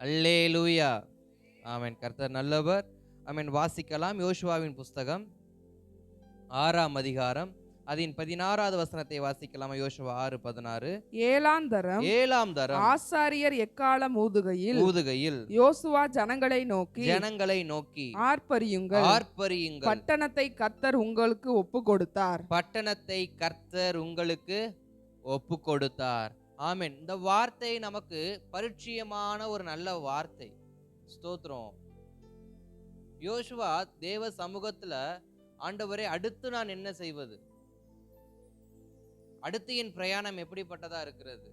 அல்லேலூயா. ஆமென். கர்த்தர் நல்லவர். ஆமென். வாசிக்கலாம். யோசுவாவின் புஸ்தகம் 6ஆம் அதிகாரம் அதின் 16வது வசனத்தை வாசிக்கலாம். யோசுவா 6:16. ஏழாந்தரம் 7ஆம் தரம் ஆசாரியர் எக்காலம் ஊதுகையில் ஊதுகையில் யோசுவா ஜனங்களை நோக்கி, ஜனங்களை நோக்கி ஆர்ப்பரியுங்கள், ஆர்ப்பரியுங்கள், பட்டணத்தை கர்த்தர் உங்களுக்கு ஒப்பு கொடுத்தார். பட்டணத்தை கர்த்தர் உங்களுக்கு ஒப்பு கொடுத்தார். ஆமென். இந்த வார்த்தை நமக்கு பரிச்சயமான ஒரு நல்ல வார்த்தை. ஸ்தோத்திரம். யோசுவா தேவ சமூகத்துல, ஆண்டவரே அடுத்து நான் என்ன செய்வது, அடுத்து என் பிரயாணம் எப்படிப்பட்டதா இருக்கிறது,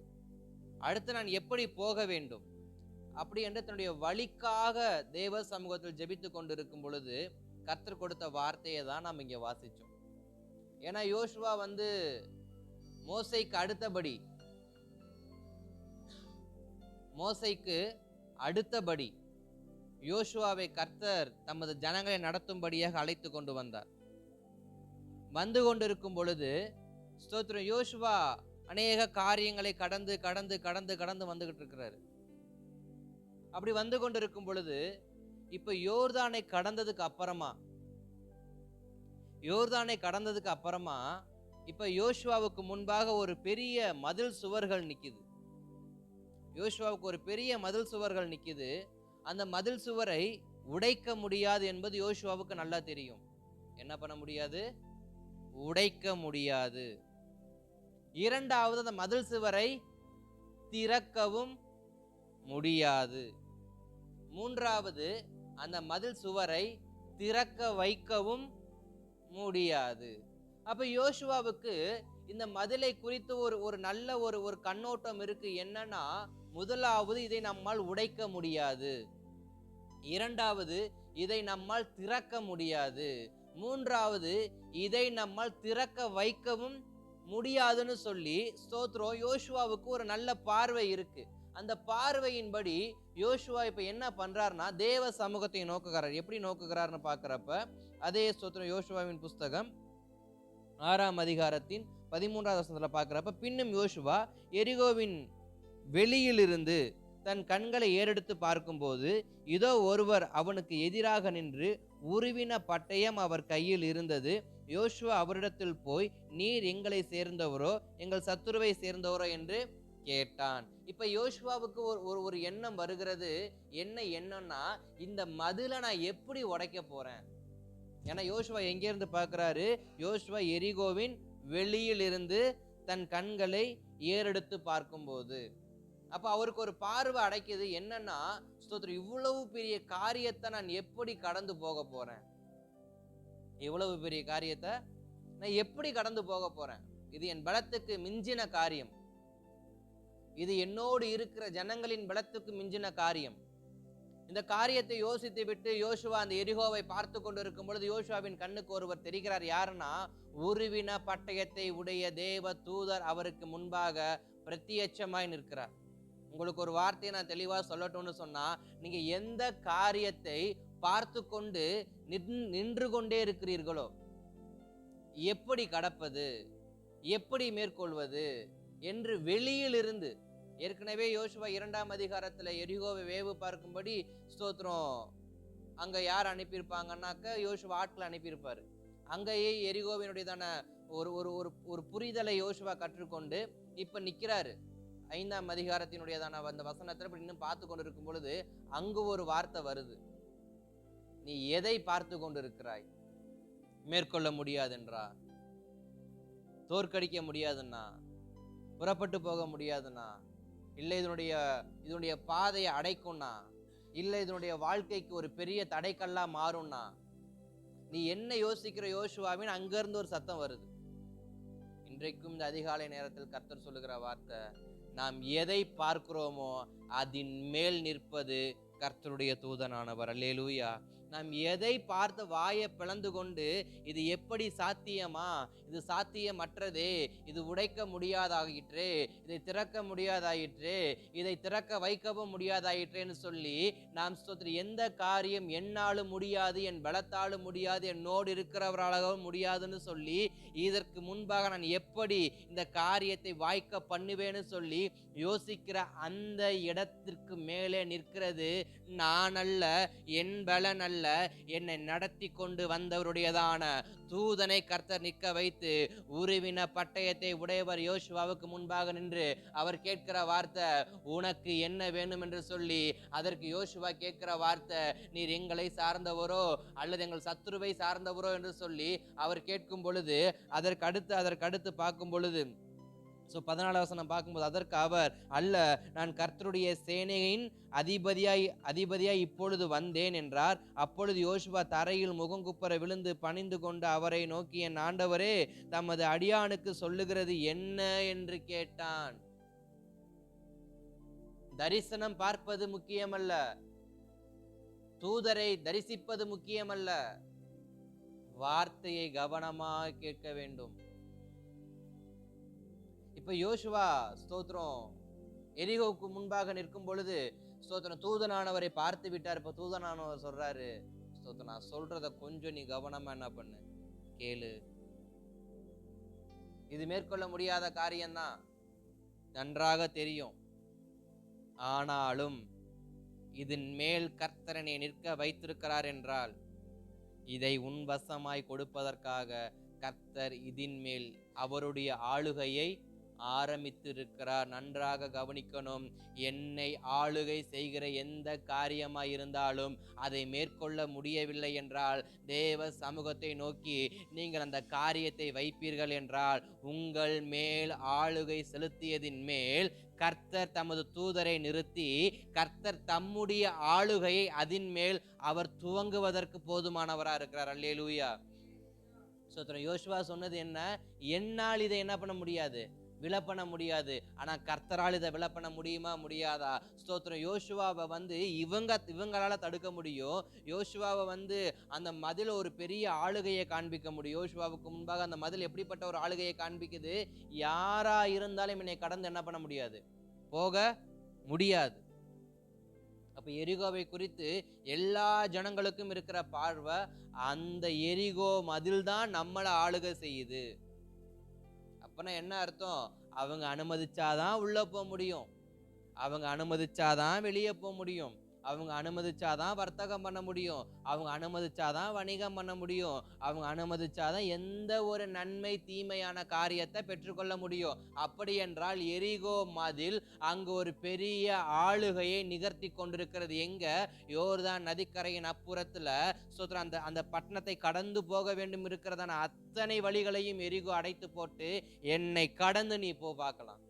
அடுத்து நான் எப்படி போக வேண்டும் அப்படி என்று தன்னுடைய வழிக்காக தேவ சமூகத்தில் ஜெபித்து கொண்டிருக்கும் பொழுது கர்த்தர் கொடுத்த வார்த்தையை தான் நாம் இங்க வாசிச்சோம். ஏன்னா யோசுவா மோசைக்கு அடுத்தபடி யோசுவாவை கர்த்தர் தமது ஜனங்களை நடத்தும்படியாக அழைத்து கொண்டு வந்தார். வந்து கொண்டிருக்கும் பொழுது ஸ்தோத்திரம், யோசுவா அநேக காரியங்களை கடந்து கடந்து கடந்து கடந்து வந்துகிட்டு இருக்கிறாரு. அப்படி வந்து கொண்டிருக்கும் பொழுது இப்ப யோர்தானை கடந்ததுக்கு அப்புறமா இப்ப யோசுவாவுக்கு முன்பாக ஒரு பெரிய மதில் சுவர்கள் நிக்குது. யோசுவாவுக்கு ஒரு பெரிய மதில் சுவர்கள் நிக்குது. அந்த மதில் சுவரை உடைக்க முடியாது என்பது யோசுவாவுக்கு நல்லா தெரியும். என்ன பண்ண முடியாது? உடைக்க முடியாது. இரண்டாவது, அந்த மதில் சுவரை திறக்கவும் முடியாது. மூன்றாவது, அந்த மதில் சுவரை திறக்க வைக்கவும் முடியாது. அப்ப யோசுவாவுக்கு இந்த மதிலை குறித்து ஒரு நல்ல ஒரு கண்ணோட்டம் இருக்கு. என்னன்னா, முதலாவது, இதை நம்மால் உடைக்க முடியாது. இரண்டாவது, இதை நம்மால் திறக்க முடியாது. மூன்றாவது, இதை நம்மால் திறக்க வைக்கவும் முடியாதுன்னு சொல்லி ஸ்தோத்திரம், யோசுவாவுக்கு ஒரு நல்ல பார்வை இருக்கு. அந்த பார்வையின்படி யோசுவா இப்ப என்ன பண்றாருன்னா, தேவ சமூகத்தை நோக்குகிறார். எப்படி நோக்குகிறார்னு பாக்குறப்ப அதே ஸ்தோத்திரம் யோசுவாவின் புஸ்தகம் 6ஆம் அதிகாரத்தின் 13வது வசனத்துல பாக்குறப்ப, பின்னும் யோசுவா எரிகோவின் வெளியிலிருந்து தன் கண்களை ஏறெடுத்து பார்க்கும்போது, இதோ ஒருவர் அவனுக்கு எதிராக நின்று உருவின பட்டயம் அவர் கையில் இருந்தது. யோசுவா அவரிடத்தில் போய், நீர் எங்களை சேர்ந்தவரோ எங்கள் சத்துருவை சேர்ந்தவரோ என்று கேட்டான். இப்ப யோசுவாவுக்கு ஒரு எண்ணம் வருகிறது. என்ன எண்ணம்னா, இந்த மதிலை நான் எப்படி உடைக்க போறேன்? ஏன்னா யோசுவா எங்க இருந்து பார்க்கிறாரு? யோசுவா எரிகோவின் வெளியில் இருந்து தன் கண்களை ஏறெடுத்து பார்க்கும்போது, அப்ப அவருக்கு ஒரு பார்வை அடைக்குது. என்னன்னா, ஸ்தோத்திரம், இவ்வளவு பெரிய காரியத்தை நான் எப்படி கடந்து போக போறேன்? இவ்வளவு பெரிய காரியத்தை நான் எப்படி கடந்து போக போறேன்? இது என் பலத்துக்கு மிஞ்சின காரியம். இது என்னோடு இருக்கிற ஜனங்களின் பலத்துக்கு மிஞ்சின காரியம். இந்த காரியத்தை யோசித்து விட்டு யோசுவா அந்த எரிகோவை பார்த்து கொண்டு இருக்கும் பொழுது யோசுவாவின் கண்ணுக்கு ஒருவர் தெரிகிறார். யாருன்னா, உருவின பட்டயத்தை உடைய தேவ தூதர் அவருக்கு முன்பாக பிரத்யட்சமாய் நிற்கிறார். உங்களுக்கு ஒரு வார்த்தையை நான் தெளிவா சொல்லட்டும்னு சொன்னா, நீங்க எந்த காரியத்தை பார்த்து கொண்டு நின்று கொண்டே இருக்கிறீர்களோ, எப்படி கடப்பது, எப்படி மேற்கொள்வது என்று வெளியிலிருந்து, ஏற்கனவே யோசுவா 2ஆம் அதிகாரத்துல எரிகோவை வேவு பார்க்கும்படி ஸ்தோத்திரம் அங்க யார் அனுப்பியிருப்பாங்கன்னாக்க, யோசுவா ஆட்களை அனுப்பியிருப்பாரு. அங்கேயே எரிகோவினுடையதான ஒரு ஒரு ஒரு புரிதலை யோசுவா கற்றுக்கொண்டு இப்ப நிக்கிறாரு. 5ஆம் அதிகாரத்தினுடையதான அந்த வசனத்துல இப்படி இன்னும் பார்த்து கொண்டு இருக்கும் பொழுது அங்கு ஒரு வார்த்தை வருது. நீ எதை பார்த்து கொண்டிருக்கிறாய்? மேற்கொள்ள முடியாதுன்றா, தோற்கடிக்க முடியாதுன்னா, புறப்பட்டு போக முடியாதுன்னா, இல்லை இதனுடைய பாதையை அடைக்கும்னா, இல்லை இதனுடைய வாழ்க்கைக்கு ஒரு பெரிய தடைக்கல்லா மாறும்னா, நீ என்ன யோசிக்கிற யோசுவாவின் அங்கிருந்து ஒரு சத்தம் வருது. இன்றைக்கும் இந்த அதிகாலை நேரத்தில் கர்த்தர் சொல்லுகிற வார்த்தை, நாம் எதை பார்க்கிறோமோ அதன் மேல் நிற்பது கர்த்தருடைய தூதனானவர். அல்லேலூயா. நாம் எதை பார்த்து வாயை பிளந்து கொண்டு இது எப்படி சாத்தியமா, இது சாத்தியமற்றதே, இது உடைக்க முடியாதாயிற்றே, இதை திறக்க முடியாதாயிற்றே, இதை திறக்க வைக்கவும் முடியாதாயிற்றேன்னு சொல்லி நாம் எந்த காரியம் என்னாலும் முடியாது, என் பலத்தாலும் முடியாது, என்னோடு இருக்கிறவராலும் முடியாதுன்னு சொல்லி இதற்கு முன்பாக நான் எப்படி இந்த காரியத்தை வாய்க்க பண்ணுவேன்னு சொல்லி யோசிக்கிற அந்த இடத்திற்கு மேலே நிற்கிறது நான் அல்ல, என் பலன் அல்ல, என்னை நடத்தி கொண்டு வந்தவருடையதான தூதனை கர்த்தர் நிற்க வைத்து உருவின பட்டயத்தை உடையவர் யோசுவாவுக்கு முன்பாக நின்று அவர் கேட்கிற வார்த்தை, உனக்கு என்ன வேணும் என்று சொல்லி அதற்கு யோசுவா கேட்கிற வார்த்தை, நீர் எங்களை சார்ந்தவரோ அல்லது எங்கள் சத்துருவை சார்ந்தவரோ என்று சொல்லி அவர் கேட்கும் பொழுது அதற்கு அடுத்து பார்க்கும் பொழுது 14 வசனம் பார்க்கும்போது, அதற்கு அவர், அல்ல, நான் கர்த்தருடைய சேனையின் அதிபதியாய் இப்பொழுது வந்தேன் என்றார். அப்பொழுது யோசுவா தரையில் முகங்குப்புற விழுந்து பணிந்து கொண்டு அவரை நோக்கி, என் ஆண்டவரே, தமது அடியானுக்கு சொல்லுகிறது என்ன என்று கேட்டான். தரிசனம் பார்ப்பது முக்கியமல்ல, தூதரை தரிசிப்பது முக்கியமல்ல, வார்த்தையை கவனமாக கேட்க வேண்டும். இப்ப யோசுவா ஸ்தோத்திரம் எரிகோவுக்கு முன்பாக நிற்கும் பொழுது ஸ்தோத்திரம் தூதனானவரை பார்த்து விட்டார். இப்ப தூதனானவர் சொல்றாரு, ஸ்தோத்திரம் நான் சொல்றத கொஞ்சம் நீ கவனமா என்ன பண்ணு, கேளு. இது மேற்கொள்ள முடியாத காரியம்தான், நன்றாக தெரியும். ஆனாலும் இதன் மேல் கர்த்தரனை நிற்க வைத்திருக்கிறார் என்றால் இதை உன் வசமாய் கொடுப்பதற்காக கர்த்தர் இதன் மேல் அவருடைய ஆளுகையை ஆரம்பித்திருக்கிறார். நன்றாக கவனிக்கணும். என்னை ஆளுகை செய்கிற எந்த காரியமாய் இருந்தாலும் அதை மேற்கொள்ள முடியவில்லை என்றால் தேவ சமூகத்தை நோக்கி நீங்கள் அந்த காரியத்தை வைப்பீர்கள் என்றால் உங்கள் மேல் ஆளுகை செலுத்தியதின் மேல் கர்த்தர் தமது தூதரை நிறுத்தி கர்த்தர் தம்முடைய ஆளுகையை அதன் மேல் அவர் துவங்குவதற்கு போதுமானவராக இருக்கிறார். அல்லேலூயா. ஸ்தோத்திரம். யோசுவா சொன்னது என்ன, என்னால் இதை என்ன பண்ண முடியாது, விலப்பண்ண முடியாது. ஆனா கர்த்தரால் இதை விலப்பண்ண முடியுமா, முடியாதா? ஸ்தோத்திரம். யோசுவாவை இவங்களால தடுக்க முடியும். யோசுவாவை அந்த மதில் ஒரு பெரிய ஆளுகையை காண்பிக்க முடியும். யோசுவாவுக்கு முன்பாக அந்த மதில் எப்படிப்பட்ட ஒரு ஆளுகையை காண்பிக்குது, யாரா இருந்தாலும் என்னை கடந்து என்ன பண்ண முடியாது, போக முடியாது. அப்ப எரிகோவை குறித்து எல்லா ஜனங்களுக்கும் இருக்கிற பார்வை, அந்த எரிகோ மதில் தான் நம்மளை ஆளுகை செய்யுது. அப்பனா என்ன அர்த்தம், அவங்க அனுமதிச்சாதான் உள்ள போக முடியும், அவங்க அனுமதிச்சாதான் வெளியே போக முடியும், அவங்க அனுமதிச்சாதான் வர்த்தகம் பண்ண முடியும், அவங்க அனுமதிச்சாதான் வணிகம் பண்ண முடியும், அவங்க அனுமதிச்சாதான் எந்த ஒரு நன்மை தீமையான காரியத்தை பெற்றுக்கொள்ள முடியும். அப்படி என்றால் எரிகோ மதில் அங்கு ஒரு பெரிய ஆளுகையை நிகழ்த்தி கொண்டிருக்கிறது. எங்க, யோர்தான் நதிக்கரையின் அப்புறத்துல அந்த பட்டணத்தை கடந்து போக வேண்டும் இருக்கிறதான அத்தனை வழிகளையும் எரிகோ அடைத்து போட்டு, என்னை கடந்து நீ போ பார்க்கலாம்,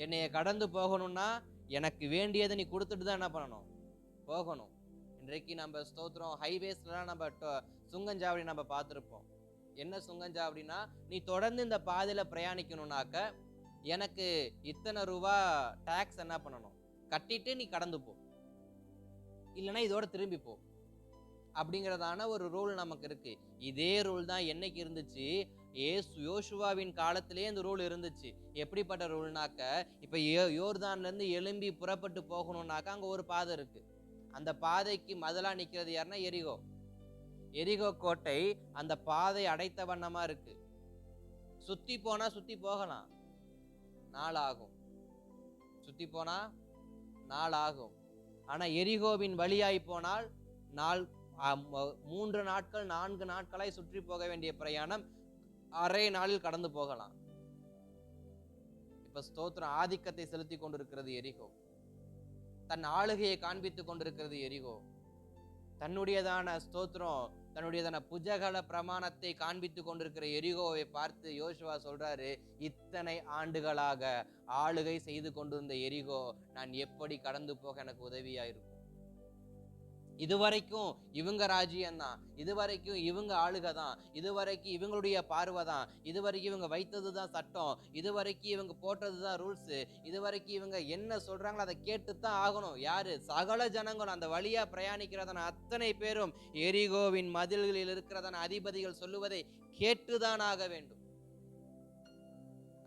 என்னைய கடந்து போகணும்னா எனக்கு வேண்டியதை நீ கொடுத்துட்டு தான் என்ன பண்ணணும், போகணும். இன்றைக்கு நம்ம ஸ்தோத்திரம் ஹைவேஸ்லாம் நம்ம சுங்கஞ்சாவடி நம்ம பார்த்துருப்போம். என்ன சுங்கஞ்சாவடினா, நீ தொடர்ந்து இந்த பாதையில பிரயாணிக்கணும்னாக்க எனக்கு இத்தனை ரூபா டாக்ஸ் என்ன பண்ணணும், கட்டிட்டு நீ கடந்து போ, இல்லைன்னா இதோட திரும்பி போ அப்படிங்கிறதான ஒரு ரூல் நமக்கு இருக்கு. இதே ரூல் தான் என்னைக்கு இருந்துச்சு, யோசுவாவின் காலத்திலே இந்த ரூல் இருந்துச்சு. எப்படிப்பட்ட ரூல்னாக்க, இப்ப யோர்தான்ல இருந்து எழும்பி புறப்பட்டு போகணும்னாக்க அங்க ஒரு பாதை இருக்கு. அந்த பாதைக்கு மதலா நிக்கிறது யாருன்னா எரிகோ. எரிகோ கோட்டை அந்த பாதை அடைத்த வண்ணமா இருக்கு. சுத்தி போனா சுத்தி போகலாம், நாள் ஆகும், சுத்தி போனா நாள் ஆகும். ஆனா எரிகோவின் வழியாய் போனால் 3 நாட்கள் 4 நாட்களாய் சுற்றி போக வேண்டிய பிரயாணம் அரை நாளில் கடந்து போகலாம். இப்ப ஸ்தோத்திரம் ஆதிக்கத்தை செலுத்தி கொண்டிருக்கிறது எரிகோ, தன் ஆளுகையை காண்பித்துக் கொண்டிருக்கிறது எரிகோ, தன்னுடையதான ஸ்தோத்திரம் தன்னுடையதான புஜகல பிரமாணத்தை காண்பித்துக் கொண்டிருக்கிற எரிகோவை பார்த்து யோசுவா சொல்றாரு, இத்தனை ஆண்டுகளாக ஆளுகை செய்து கொண்டிருந்த எரிகோ நான் எப்படி கடந்து போக எனக்கு உதவியா இருக்கும், இதுவரைக்கும் இவங்க ராஜ்யம்தான், இதுவரைக்கும் இவங்க ஆளுகை தான், இதுவரைக்கும் இவங்களுடைய பார்வை தான், இதுவரைக்கும் இவங்க வைத்தது தான் சட்டம், இதுவரைக்கும் இவங்க போட்டது தான் ரூல்ஸ், இதுவரைக்கும் இவங்க என்ன சொல்றாங்களோ அதை கேட்டுத்தான் ஆகணும். யாரு? சகல ஜனங்களும், அந்த வழியா பிரயாணிக்கிறதான அத்தனை பேரும் எரிகோவின் மதில்களில் இருக்கிறதான அதிபதிகள் சொல்லுவதை கேட்டுதான் ஆக வேண்டும்.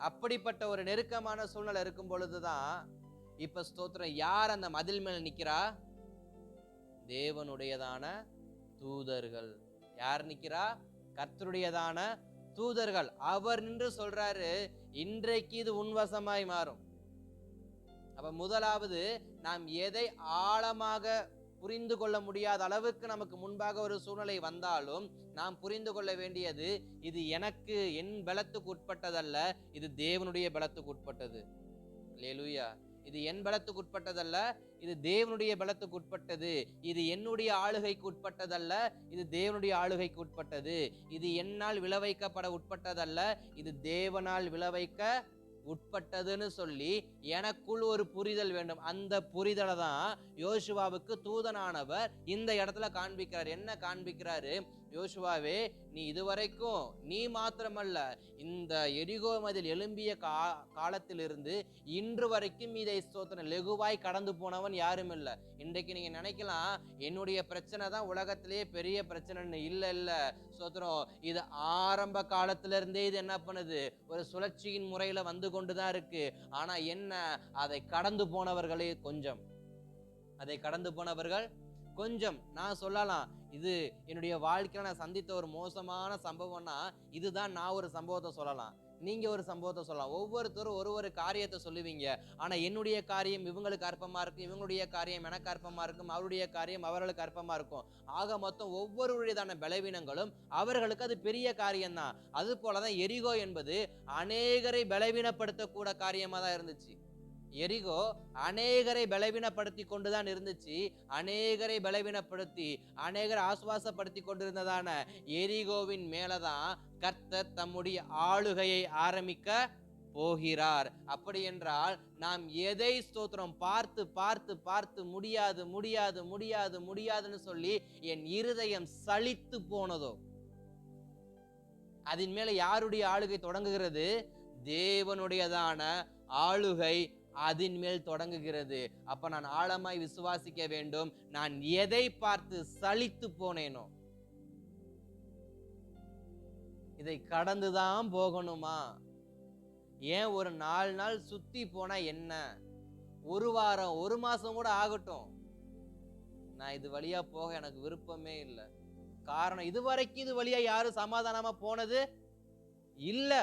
அப்படிப்பட்ட ஒரு நெருக்கமான சூழ்நிலை இருக்கும் பொழுதுதான் இப்ப ஸ்தோத்திரம், யார் அந்த மதில் மேல் நிக்கிறா? தேவனுடையதான தூதர்கள். யார் நிக்கிறா? கர்த்தருடையதான தூதர்கள். அவர் நின்று சொல்றாரு, இன்றைக்கு இது உன்வசமாய் மாறும். அப்ப முதலாவது, நாம் எதை ஆழமாக புரிந்து கொள்ள முடியாத அளவுக்கு நமக்கு முன்பாக ஒரு சூழ்நிலை வந்தாலும் நாம் புரிந்து கொள்ள வேண்டியது, இது எனக்கு என் பலத்துக்கு உட்பட்டதல்ல, இது தேவனுடைய பலத்துக்கு உட்பட்டது. அல்லேலூயா. இது என் பலத்துக்கு உட்பட்டதல்ல, இது தேவனுடைய பலத்துக்கு உட்பட்டது. இது என்னுடைய ஆளுகைக்கு உட்பட்டதல்ல, இது தேவனுடைய ஆளுகைக்கு உட்பட்டது. இது என்னால் விளைவிக்கப்பட உட்பட்டதல்ல, இது தேவனால் விளைவிக்க உட்பட்டதுன்னு சொல்லி எனக்குள் ஒரு புரிதல் வேண்டும். அந்த புரிதலை தான் யோசுவாவுக்கு தூதனானவர் இந்த இடத்துல காண்பிக்கிறார். என்ன காண்பிக்கிறாரு? யோசுவாவே, நீ இதுவரைக்கும் நீ மாத்திரமல்ல, இந்த எரிகோ மதில் எழும்பிய காலத்திலிருந்து இன்று வரைக்கும் இதை ஸ்தோத்திரம் லெகுவாய் கடந்து போனவன் யாரும் இல்லை. இன்றைக்கு நீங்க நினைக்கலாம், என்னுடைய பிரச்சனை தான் உலகத்திலேயே பெரிய பிரச்சனைன்னு. இல்ல ஸ்தோத்திரம், இது ஆரம்ப காலத்துல இருந்தே இது என்ன பண்ணுது? ஒரு சுழற்சியின் முறையில வந்து கொண்டுதான் இருக்கு. ஆனா என்ன, அதை கடந்து போனவர்களே கொஞ்சம். அதை கடந்து போனவர்கள் கொஞ்சம். நான் சொல்லலாம், இது என்னுடைய வாழ்க்கையில நான் சந்தித்த ஒரு மோசமான சம்பவம்னா இதுதான். நான் ஒரு சம்பவத்தை சொல்லலாம், நீங்க ஒரு சம்பவத்தை சொல்லலாம். ஒவ்வொருத்தரும் ஒரு காரியத்தை சொல்லுவீங்க. ஆனா என்னுடைய காரியம் இவங்களுக்கு அற்பமா இருக்கும், இவங்களுடைய காரியம் எனக்கு அற்பமா இருக்கும், அவருடைய காரியம் அவர்களுக்கு அற்பமா இருக்கும். ஆக மொத்தம் ஒவ்வொருவருடையதான பலவீனங்களும் அவர்களுக்கு அது பெரிய காரியம்தான். அது போலதான் எரிகோ என்பது அநேகரை பலவீனப்படுத்தக்கூட காரியமா தான் இருந்துச்சு. எரிகோ அநேகரை பலவீனப்படுத்தி கொண்டுதான் இருந்துச்சு. அநேகரை பலவீனப்படுத்தி அநேகரை ஆசுவாசப்படுத்தி கொண்டிருந்ததான எரிகோவின் மேலதான் கர்த்தர் தம்முடைய ஆளுகையை ஆரம்பிக்க போகிறார். அப்படி என்றால் நாம் எதை ஸ்தோத்திரம் பார்த்து பார்த்து பார்த்து முடியாது முடியாது முடியாது முடியாதுன்னு சொல்லி என் இருதயம் சலித்து போனதோ, அதன் மேல யாருடைய ஆளுகை தொடங்குகிறது? தேவனுடையதான ஆளுகை அதன் மேல் தொடங்குகிறது. அப்ப நான் ஆழமாய் விசுவாசிக்க வேண்டும், நான் எதை பார்த்து சலித்து போனேனோ இதை கடந்துதான் போகணுமா? ஏன் ஒரு 4 நாள் சுத்தி போனா என்ன? ஒரு வாரம், ஒரு மாசம் கூட ஆகட்டும், நான் இது வழியா போக எனக்கு விருப்பமே இல்லை. காரணம், இதுவரைக்கும் இது வழியா யாரும் சமாதானமா போனது இல்ல.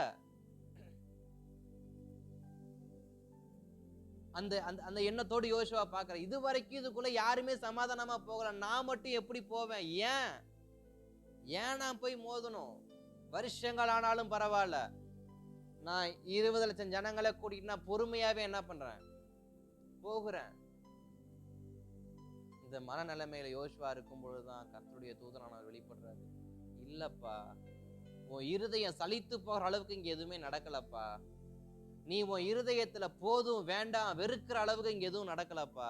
அந்த அந்த எண்ணத்தோடு யோசுவா பார்க்கிற, இது வரைக்கும் இதுக்குள்ள யாருமே சமாதானமா போகல, நான் மட்டும் எப்படி போவேன்? ஏன் நான் போய் மோதணும்? வருஷங்கள் ஆனாலும் பரவாயில்ல, நான் 20 லட்சம் ஜனங்களை கூட்டிட்டு நான் பொறுமையாவே என்ன பண்றேன்? போகிறேன். இந்த மனநிலைமையில யோசுவா இருக்கும் பொழுதுதான் கர்த்தருடைய தூதனானவர் வெளிப்படுறாரு. இல்லப்பா, உன் இருதயம் சலித்து போகிற அளவுக்கு இங்க எதுவுமே நடக்கலப்பா. நீ உன் இருதயத்துல போதும் வேண்டாம் வெறுக்கிற அளவுக்கு இங்க எதுவும் நடக்கலப்பா.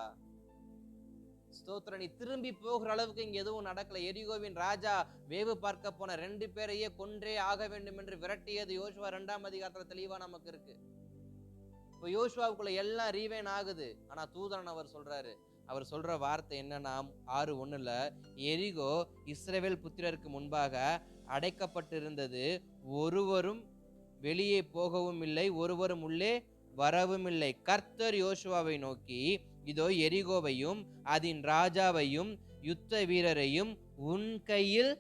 ஸ்தோத்திரம், நீ திரும்பி போகிற அளவுக்கு இங்க எதுவும் நடக்கல. எரிகோவின் ராஜா வேவு பார்க்க போன 2 பேரையே கொன்றே ஆக வேண்டும் என்று விரட்டியது யோசுவா 2ஆம் அதிகாரத்துல தெளிவா நமக்கு இருக்கு. இப்போ யோசுவாவுக்குள்ள எல்லாம் ரீவைன் ஆகுது. ஆனா தூதன் அவர் சொல்றாரு, அவர் சொல்ற வார்த்தை என்னன்னா 6:1, எரிகோ இஸ்ரவேல் புத்திரருக்கு முன்பாக அடைக்கப்பட்டிருந்தது, ஒருவரும் வெளியே போகவும் இல்லை, ஒருவரும் உள்ளே வரவும் இல்லை. கர்த்தர் யோசுவாவை நோக்கி, இதோ எரிகோவையும் அதன் ராஜாவையும் யுத்த வீரரையும் உன் கையில்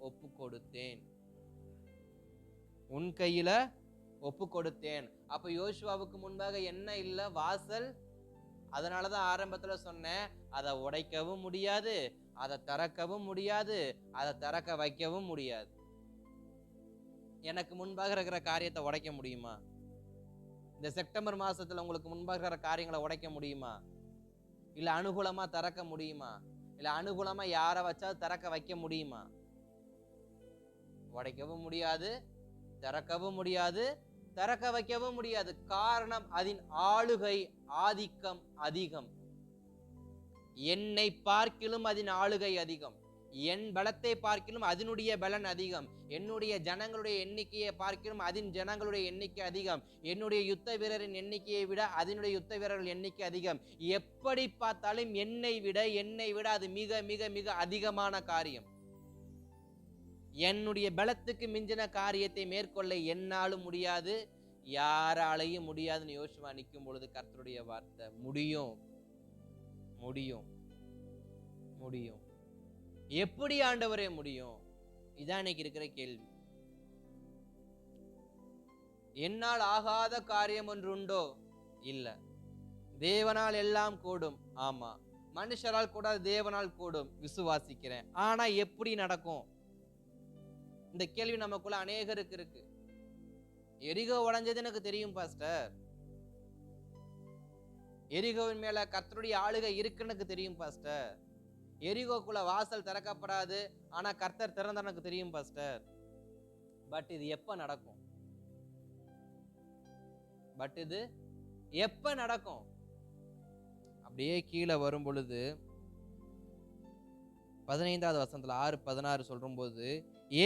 ஒப்பு கொடுத்தேன். உன் கையில ஒப்பு கொடுத்தேன். அப்ப யோசுவாவுக்கு முன்பாக என்ன இல்ல? வாசல். அதனாலதான் ஆரம்பத்துல சொன்னேன், அதை உடைக்கவும் முடியாது, அதை திறக்கவும் முடியாது, அதை திறக்க வைக்கவும் முடியாது. எனக்கு முன்பாக இருக்கிற காரியத்தை உடைக்க முடியுமா? இந்த செப்டம்பர் மாசத்துல உங்களுக்கு முன்பாக இருக்கிற காரியங்களை உடைக்க முடியுமா? இல்ல அனுகூலமா திறக்க முடியுமா? இல்ல அனுகூலமா யாரை வச்சா திறக்க வைக்க முடியுமா? உடைக்கவும் முடியாது, திறக்கவும் முடியாது, திறக்க வைக்கவும் முடியாது. காரணம், அதன் ஆளுகை ஆதிக்கம் அதிகம். என்னை பார்க்கிலும் அதன் ஆளுகை அதிகம், என் பலத்தை பார்க்கிலும் அதனுடைய பலன் அதிகம், என்னுடைய ஜனங்களுடைய எண்ணிக்கையை பார்க்கிலும் அதன் ஜனங்களுடைய எண்ணிக்கை அதிகம், என்னுடைய யுத்த வீரரின் எண்ணிக்கையை விட அதனுடைய யுத்த வீரர்கள் எண்ணிக்கை அதிகம். எப்படி பார்த்தாலும் என்னை விட அது மிக மிக மிக அதிகமான காரியம். என்னுடைய பலத்துக்கு மிஞ்சின காரியத்தை மேற்கொள்ள என்னாலும் முடியாது, யாராலையும் முடியாதுன்னு யோசுவா நிற்கும் பொழுது கர்த்தருடைய வார்த்தை, முடியும் முடியும் முடியும். எப்படி ஆண்டவரே முடியும்? இதான் இன்னைக்கு இருக்கிற கேள்வி. என்னால் ஆகாத காரியம் ஒன்று உண்டோ? இல்ல. தேவனால் எல்லாம் கூடும், ஆமா. மனுஷரால் கூட தேவனால் கூடும், விசுவாசிக்கிறேன். ஆனா எப்படி நடக்கும்? இந்த கேள்வி நமக்குள்ள அநேகருக்கு இருக்கு. எரிகோ உடைஞ்சது எனக்கு தெரியும் பாஸ்டர், எரிகோவின் மேல கர்த்தருடைய ஆளுகை இருக்குன்னு எனக்கு தெரியும் பாஸ்டர், எரிகோக்குள்ள வாசல் திறக்கப்படாது ஆனா கர்த்தர் திறந்த எனக்கு தெரியும் பாஸ்டர். பட் இது எப்ப நடக்கும்? நடக்கும்? அப்படியே கீழே வரும் பொழுது 15வது வசனத்துல 6:16 சொல்லும் போது,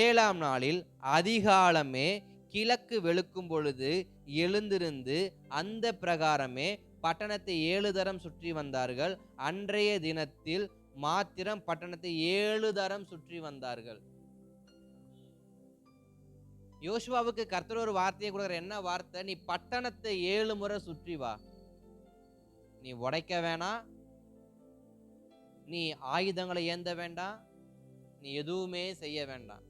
7ஆம் நாளில் அதிகாலமே கிழக்கு வெளுக்கும் பொழுது எழுந்திருந்து அந்த பிரகாரமே பட்டணத்தை 7 தரம் சுற்றி வந்தார்கள். அன்றைய தினத்தில் மாத்திரம் பட்டணத்தை 7 தரம் சுற்றி வந்தார்கள். யோசுவாவுக்கு கர்த்தர் ஒரு வார்த்தையை கொடுக்குற. என்ன வார்த்தை? நீ பட்டணத்தை 7 முறை சுற்றி வா. நீ உடைக்க வேணாம், நீ ஆயுதங்களை ஏந்த வேண்டாம், நீ எதுவுமே செய்ய வேண்டாம்.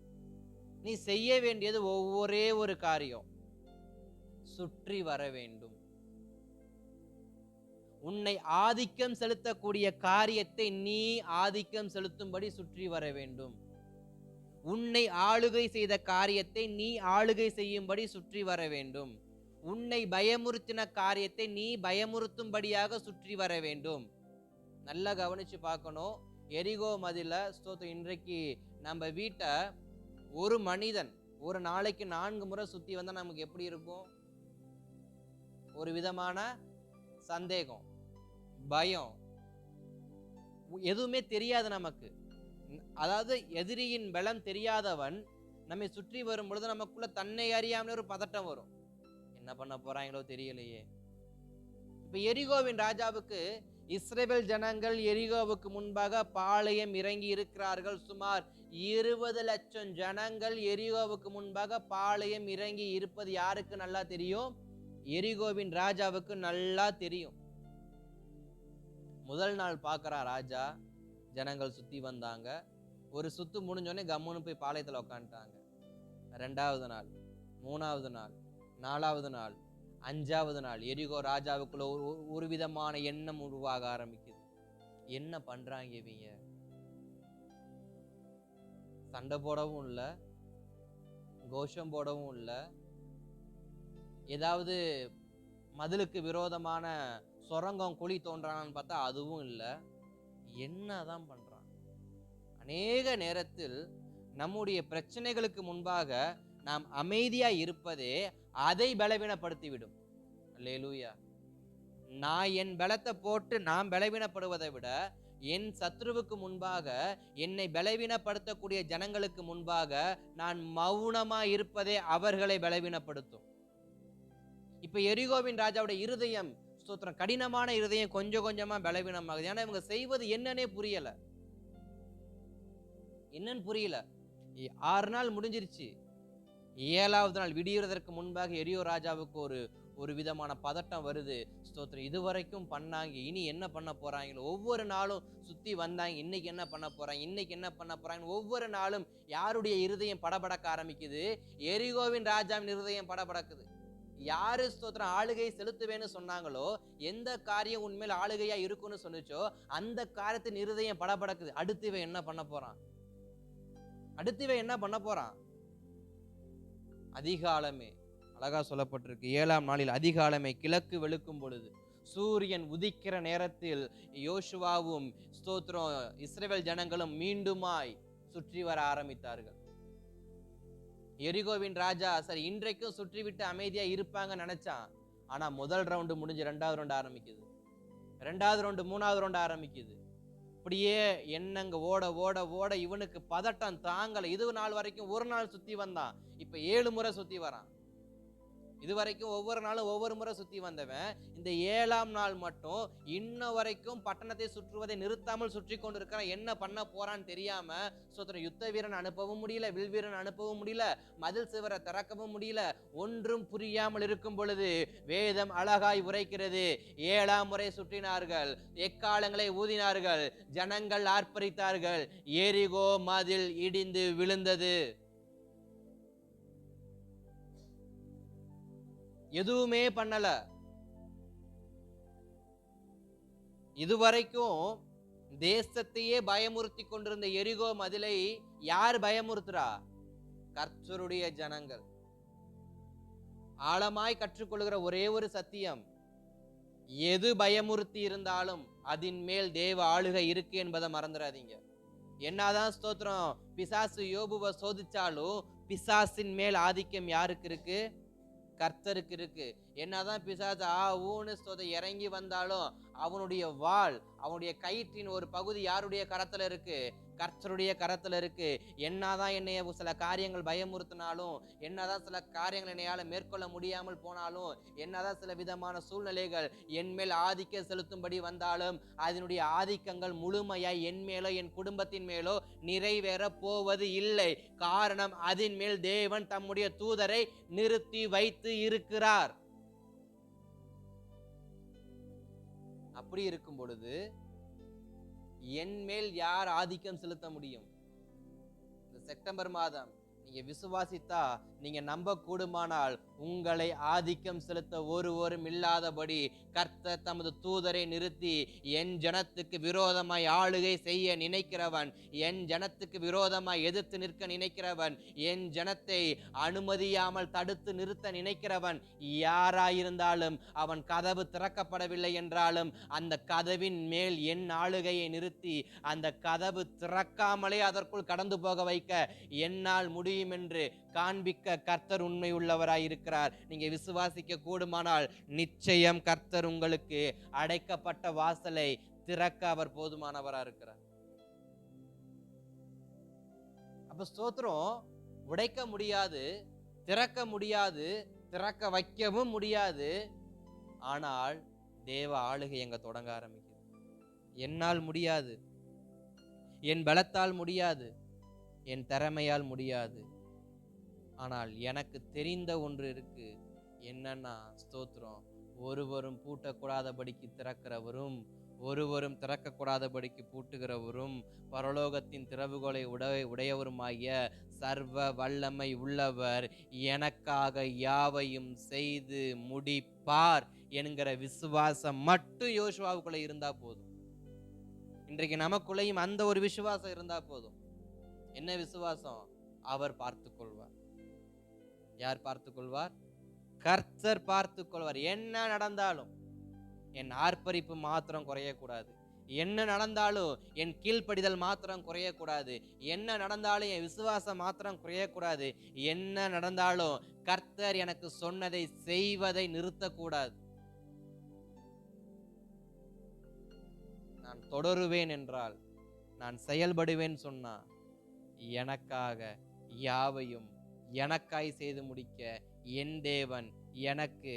நீ செய்ய வேண்டியது ஒவ்வொரே ஒரு காரியம், சுற்றி வர வேண்டும். உன்னை ஆதிக்கம் செலுத்தக்கூடிய காரியத்தை நீ ஆதிக்கம் செலுத்தும்படி சுற்றி வர வேண்டும். உன்னை ஆளுகை செய்த காரியத்தை நீ ஆளுகை செய்யும்படி சுற்றி வர வேண்டும். உன்னை பயமுறுத்தின காரியத்தை நீ பயமுறுத்தும்படியாக சுற்றி வர வேண்டும். நல்லா கவனிச்சு பார்க்கணும். எரிகோ மதில ஸ்தோத்திரம், இன்றைக்கு நம்ம வீட்டை ஒரு மனிதன் ஒரு நாளைக்கு 4 முறை சுத்தி வந்தா நமக்கு எப்படி இருக்கும்? ஒரு விதமான சந்தேகம், பயம், எதுவுமே தெரியாது நமக்கு. அதாவது எதிரியின் பலம் தெரியாதவன் நம்மை சுற்றி வரும் பொழுது நமக்குள்ள தன்னை அறியாமலே ஒரு பதட்டம் வரும். என்ன பண்ண போறாங்களோ தெரியலையே. இப்ப எரிகோவின் ராஜாவுக்கு இஸ்ரவேல் ஜனங்கள் எரிகோவுக்கு முன்பாக பாளையம் இறங்கி இருக்கிறார்கள். சுமார் 20 லட்சம் ஜனங்கள் எரிகோவுக்கு முன்பாக பாளையம் இறங்கி இருப்பது யாருக்கு நல்லா தெரியும்? எரிகோவின் ராஜாவுக்கு நல்லா தெரியும். முதல் நாள் பார்க்கிறான் ராஜா, ஜனங்கள் சுத்தி வந்தாங்க. ஒரு சுத்து முடிஞ்சோடனே கம்முன்னு போய் பாளையத்துல உட்காந்துட்டாங்க. 2வது நாள், 3வது நாள், 4வது நாள், 5வது நாள் எரிகோ ராஜாவுக்குள்ள ஒரு விதமான எண்ணம் உருவாக ஆரம்பிக்குது. என்ன பண்றாங்க இவங்க? சண்டை போடவும் இல்லை, கோஷம் போடவும் இல்லை, ஏதாவது மதிலுக்கு விரோதமான சொரங்கம் குழி தோன்றானான்னு பார்த்தா அதுவும் இல்லை. என்னதான் பண்றான்? அநேக நேரத்தில் நம்முடைய பிரச்சனைகளுக்கு முன்பாக நாம் அமைதியா இருப்பதே அதை பலவீனப்படுத்திவிடும். அல்லேலூயா. நான் என் பலத்தை போட்டு நான் பலவீனப்படுவதை விட என் சத்ருவுக்கு முன்பாக, என்னை பலவீனப்படுத்தக்கூடிய ஜனங்களுக்கு முன்பாக நான் மௌனமா இருப்பதே அவர்களை பலவீனப்படுத்தும். இப்ப எரிகோவின் ராஜாவுடைய இருதயம் ஸ்தோத்திரம், கடினமான இருதயம் கொஞ்சம் கொஞ்சமா பலவீனமாகுது. ஏன்னா இவங்க செய்வது என்னன்னே புரியல. என்னன்னு புரியல. 6 நாள் முடிஞ்சிருச்சு. 7வது நாள் விடியறதற்கு முன்பாக எரியோ ராஜாவுக்கு ஒரு விதமான பதட்டம் வருது. ஸ்தோத்திரம், இதுவரைக்கும் பண்ணாங்க, இனி என்ன பண்ண போறாங்களோ? ஒவ்வொரு நாளும் சுத்தி வந்தாங்க, இன்னைக்கு என்ன பண்ண போறாங்க, இன்னைக்கு என்ன பண்ண போறாங்க? ஒவ்வொரு நாளும் யாருடைய இருதயம் படபடக்க ஆரம்பிக்குது? எரிகோவின் ராஜாவின் இருதயம் படபடக்குது. யாரு ஸ்தோத்திரம் ஆளுகை செலுத்துவேன்னு சொன்னாங்களோ, எந்த காரியம் உண்மையில ஆளுகையா இருக்குன்னு சொன்னுச்சோ அந்த காரியத்தின் இருதயம் படபடக்குது. அடுத்து இவன் என்ன பண்ண போறான்? அதிகாலமே, அழகா சொல்லப்பட்டிருக்கு, 7ஆம் நாளில் அதிகாலமே கிழக்கு வெளுக்கும் பொழுது, சூரியன் உதிக்கிற நேரத்தில் யோசுவாவும் ஸ்தோத்திரம் இஸ்ரவேல் ஜனங்களும் மீண்டுமாய் சுற்றி வர ஆரம்பித்தார்கள். எரிகோவின் ராஜா சரி இன்றைக்கும் சுற்றி விட்டு அமைதியா இருப்பாங்க நினைச்சான். ஆனா முதல் ரவுண்டு முடிஞ்சு 2வது ரவுண்டு ஆரம்பிக்குது, 2வது ரவுண்டு 3வது ரவுண்டு ஆரம்பிக்குது. அப்படியே எண்ணங்க ஓட ஓட ஓட இவனுக்கு பதட்டம் தாங்கல. இது நாள் வரைக்கும் ஒரு நாள் சுத்தி வந்தான், இப்ப 7 முறை சுத்தி வரான். இது வரைக்கும் ஒவ்வொரு நாளும் ஒவ்வொரு முறை சுத்தி வந்தவன் இந்த 7ஆம் நாள் மட்டும் இன்ன வரைக்கும் பட்டணத்தை சுற்றுவதை நிறுத்தாமல் சுற்றி கொண்டிருக்கிறான். என்ன பண்ண போறான்னு தெரியாம சோத்திரம், யுத்த வீரன் அனுப்பவும் முடியல, வில் வீரன் அனுப்பவும் முடியல, மதில் சுவரை திறக்கவும் முடியல. ஒன்றும் புரியாமல் இருக்கும் பொழுது வேதம் அழகாய் உரைக்கிறது. 7ஆம் முறை சுற்றினார்கள், எக்காலங்களை ஊதினார்கள், ஜனங்கள் ஆர்ப்பரித்தார்கள், எரிகோ மதில் இடிந்து விழுந்தது. எதுவுமே பண்ணல. இதுவரைக்கும் தேசத்தையே பயமுறுத்தி கொண்டிருந்த எரிகோ மதிலை யார் பயமுறுத்துறா? கர்த்தருடைய ஜனங்கள். ஆழமாய் கற்றுக்கொள்கிற ஒரே ஒரு சத்தியம், எது பயமுறுத்தி இருந்தாலும் அதன் மேல் தேவ ஆளுகை இருக்கு என்பதை மறந்துடாதீங்க. என்னதான் ஸ்தோத்திரம் பிசாசு யோபுவை சோதிச்சாலும் பிசாசின் மேல் ஆதிக்கம் யாருக்கு இருக்கு? கர்த்தருக்கு இருக்கு. என்னதான் பிசாசு ஊன்னு இறங்கி வந்தாலும் அவனுடைய வாள், அவனுடைய கயிற்றின் ஒரு பகுதி யாருடைய கரத்துல இருக்கு? கர்த்தருடைய கரத்துல இருக்கு. என்னதான் என்னைய சில காரியங்கள் பயமுறுத்தினாலும், என்னதான் சில காரியங்கள் என்னையால மேற்கொள்ள முடியாமல் போனாலும், என்னதான் சில விதமான சூழ்நிலைகள் என் மேல் ஆதிக்கம் செலுத்தும்படி வந்தாலும் அதனுடைய ஆதிக்கங்கள் முழுமையாய் என் மேலோ என் குடும்பத்தின் மேலோ நிறைவேற போவது இல்லை. காரணம், அதன் மேல் தேவன் தம்முடைய தூதரை நிறுத்தி வைத்து இருக்கிறார். அப்படி இருக்கும் பொழுது என் மேல் யார் ஆதிக்கம் செலுத்த முடியும்? இந்த செப்டம்பர் மாதம் நீங்க விசுவாசித்தா, நீங்க நம்ப கூடுமானால், உங்களை ஆதிக்கம் செலுத்த ஒருவரும் இல்லாதபடி கர்த்தர் தமது தூதரை நிறுத்தி என் ஜனத்துக்கு விரோதமாய் ஆளுகை செய்ய நினைக்கிறவன், என் ஜனத்துக்கு விரோதமாய் எதிர்த்து நிற்க நினைக்கிறவன், என் ஜனத்தை அனுமதியாமல் தடுத்து நிறுத்த நினைக்கிறவன் யாராயிருந்தாலும், அவன் கதவு திறக்கப்படவில்லை என்றாலும் அந்த கதவின் மேல் என் ஆளுகையை நிறுத்தி அந்த கதவு திறக்காமலே அதற்குள் கடந்து போக வைக்க என்னால் முடியும் என்று காண்பிக்க கர்த்தர் உண்மை உள்ளவராய் இருக்கிறார். நீங்க விசுவாசிக்க கூடுமானால் நிச்சயம் கர்த்தர் உங்களுக்கு அடைக்கப்பட்ட வாசலை திறக்க அவர் போதுமானவரா இருக்கிறார். அப்ப ஸ்தோத்திரம், உடைக்க முடியாது, திறக்க முடியாது, திறக்க வைக்கவும் முடியாது. ஆனால் தேவ ஆளுகை எங்க தொடங்க ஆரம்பிக்குது. என்னால் முடியாது, என் பலத்தால் முடியாது, என் திறமையால் முடியாது. ஆனால் எனக்கு தெரிந்த ஒன்று இருக்கு. என்னன்னா ஸ்தோத்திரம், ஒருவரும் பூட்டக்கூடாதபடிக்கு திறக்கிறவரும் ஒருவரும் திறக்கக்கூடாதபடிக்கு பூட்டுகிறவரும் பரலோகத்தின் திறவுகோலை உடையவருமாகிய சர்வ வல்லமை உள்ளவர் எனக்காக யாவையும் செய்து முடிப்பார் என்கிற விசுவாசம் மட்டும் யோசுவாவுக்குள்ள இருந்தா போதும். இன்றைக்கு நமக்குள்ளேயும் அந்த ஒரு விசுவாசம் இருந்தா போதும். என்ன விசுவாசம்? அவர் பார்த்துக் கொள்வார். யார் பார்த்துக் கொள்வார்? கர்த்தர் பார்த்துக் கொள்வார். என்ன நடந்தாலும் என் ஆர்ப்பரிப்பு மாத்திரம் குறையக்கூடாது. என்ன நடந்தாலும் என் கீழ்ப்படிதல் மாத்திரம் குறையக்கூடாது. என்ன நடந்தாலும் என் விசுவாசம் மாத்திரம் குறையக்கூடாது. என்ன நடந்தாலும் கர்த்தர் எனக்கு சொன்னதை செய்வதை நிறுத்தக்கூடாது. நான் தொடருவேன் என்றால், நான் செயல்படுவேன் சொன்னா, எனக்காக யாவையும் எனக்காய் செய்து முடிக்க என் தேவன் எனக்கு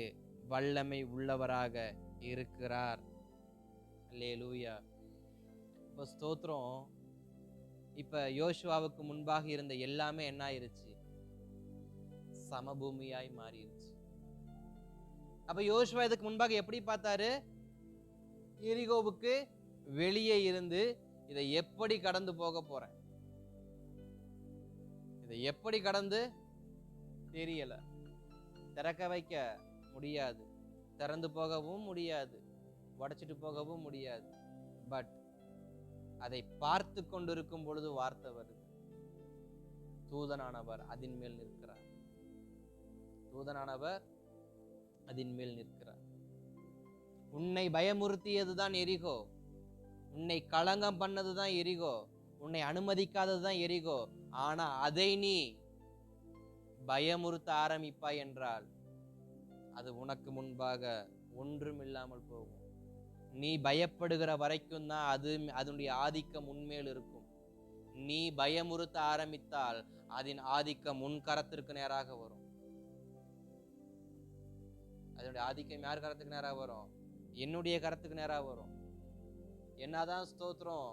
வல்லமை உள்ளவராக இருக்கிறார். அல்லேலூயா. இப்போ ஸ்தோத்திரம், இப்ப யோசுவாவுக்கு முன்பாக இருந்த எல்லாமே என்ன ஆயிருச்சு? சமபூமியாய் மாறிடுச்சு. அப்ப யோசுவா இதுக்கு முன்பாக எப்படி பார்த்தாரு? எரிகோவுக்கு வெளியே இருந்து இதை எப்படி கடந்து போக போறேன், இதை எப்படி கடந்து தெரியல, திறக்க வைக்க முடியாது, திறந்து போகவும் முடியாது, உடைச்சிட்டு போகவும் முடியாது. பட் அதை பார்த்து கொண்டிருக்கும் பொழுது வார்த்தை வருது. தூதனானவர் அதன் மேல் நிற்கிறார். தூதனானவர் அதன் மேல் நிற்கிறார். உன்னை பயமுறுத்தியதுதான் எரிகோ, உன்னை களங்கம் பண்ணதுதான் எரிகோ, உன்னை அனுமதிக்காததுதான் எரிகோ. ஆனா அதை நீ பயமுறுத்த ஆரம்பிப்பாய் என்றால் அது உனக்கு முன்பாக ஒன்றும் இல்லாமல் போகும். நீ பயப்படுகிற வரைக்கும் தான் அதனுடைய ஆதிக்கம் உன்மேல் இருக்கும். நீ பயமுறுத்த ஆரம்பித்தால் அதன் ஆதிக்கம் உன் கரத்திற்கு நேராக வரும். அதனுடைய ஆதிக்கம் யார் கரத்துக்கு நேராக வரும்? என்னுடைய கரத்துக்கு நேராக வரும். என்னதான் ஸ்தோத்திரம்,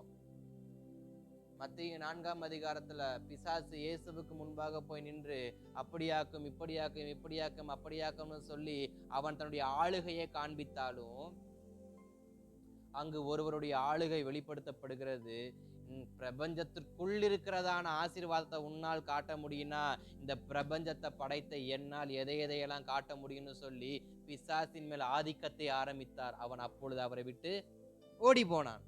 மத்திய 4ஆம் அதிகாரத்துல பிசாசு இயேசுவுக்கு முன்பாக போய் நின்று அப்படியாக்கும் இப்படியாக்கும் இப்படியாக்கும் அப்படியாக்கும்னு சொல்லி அவன் தன்னுடைய ஆளுகையை காண்பித்தாலும் அங்கு ஒருவருடைய ஆளுகை வெளிப்படுத்தப்படுகிறது. பிரபஞ்சத்திற்குள் இருக்கிறதான ஆசீர்வாதத்தை உன்னால் காட்ட முடியும்னா இந்த பிரபஞ்சத்தை படைத்த என்னால் எதையெல்லாம் காட்ட முடியும்னு சொல்லி பிசாசின் மேல் ஆதிக்கத்தை ஆரம்பித்தார். அவன் அப்பொழுது அவரை விட்டு ஓடி போனான்.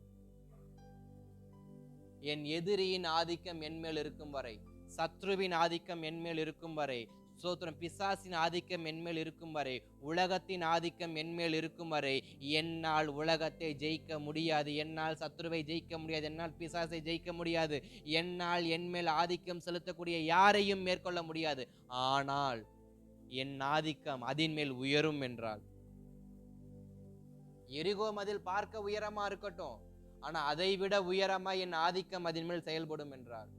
என் எதிரியின் ஆதிக்கம் என்மேல் இருக்கும் வரை, சத்ருவின் ஆதிக்கம் என்மேல் இருக்கும் வரை, சோத்திரம் பிசாசின் ஆதிக்கம் என்மேல் இருக்கும் வரை, உலகத்தின் ஆதிக்கம் என்மேல் இருக்கும் வரை என்னால் உலகத்தை ஜெயிக்க முடியாது. என்னால் சத்ருவை ஜெயிக்க முடியாது. என்னால் பிசாசை ஜெயிக்க முடியாது. என்னால் என்மேல் ஆதிக்கம் செலுத்தக்கூடிய யாரையும் மேற்கொள்ள முடியாது. ஆனால் என் ஆதிக்கம் அதன் மேல் உயரும் என்றால், எரிகோ மதில் பார்க்க உயரமா இருக்கட்டும், ஆனா அதை விட உயரமா என் ஆதிக்கம் அதன் மேல் செயல்படும் என்றால்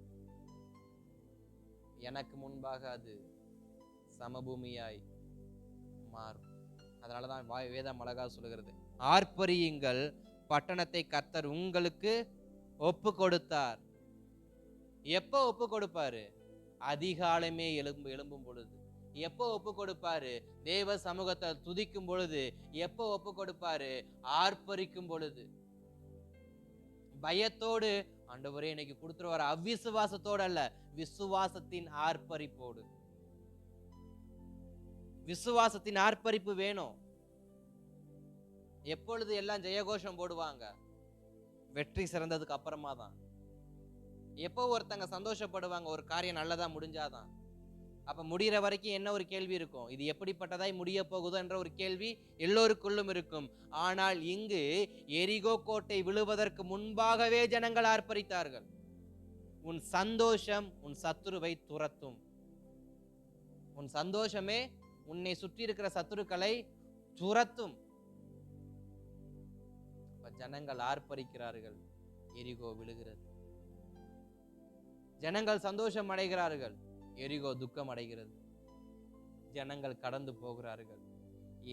எனக்கு முன்பாக அது சமபூமியாய் மாறும். அதனாலதான் வேதம் அழகா சொல்லுகிறது, ஆர்ப்பரியுங்கள், பட்டணத்தை கர்த்தர் உங்களுக்கு ஒப்பு கொடுத்தார். எப்போ ஒப்பு கொடுப்பாரு? அதிகாலமே எழும்பும் பொழுது. எப்போ ஒப்பு கொடுப்பாரு? தேவ சமூகத்தை துதிக்கும் பொழுது. எப்போ ஒப்பு கொடுப்பாரு? ஆர்ப்பரிக்கும் பொழுது. பயத்தோடு ஆண்டவரே இன்னைக்கு கொடுத்துருவாரு, அவ்விசுவாசத்தோடு அல்ல, விசுவாசத்தின் ஆர்ப்பரிப்போடு. விசுவாசத்தின் ஆர்ப்பரிப்பு வேணும். எப்பொழுது எல்லாம் ஜெயகோஷம் போடுவாங்க? வெற்றி சிறந்ததுக்கு அப்புறமா தான். எப்போ ஒருத்தங்க சந்தோஷப்படுவாங்க? ஒரு காரியம் நல்லதா முடிஞ்சாதான். அப்ப முடிகிற வரைக்கும் என்ன ஒரு கேள்வி இருக்கும்? இது எப்படிப்பட்டதாய் முடிய போகுதோ என்ற ஒரு கேள்வி எல்லோருக்குள்ளும் இருக்கும். ஆனால் இங்கு எரிகோ கோட்டை விழுவதற்கு முன்பாகவே ஜனங்கள் ஆர்ப்பரித்தார்கள். உன் சந்தோஷம் உன் சத்துருவை துரத்தும். உன் சந்தோஷமே உன்னை சுற்றி இருக்கிற சத்துருக்களை துரத்தும். ஜனங்கள் ஆர்ப்பரிக்கிறார்கள், எரிகோ விழுகிறது. ஜனங்கள் சந்தோஷம் அடைகிறார்கள், எரிகோ துக்கம் அடைகிறது. ஜனங்கள் கடந்து போகிறார்கள்,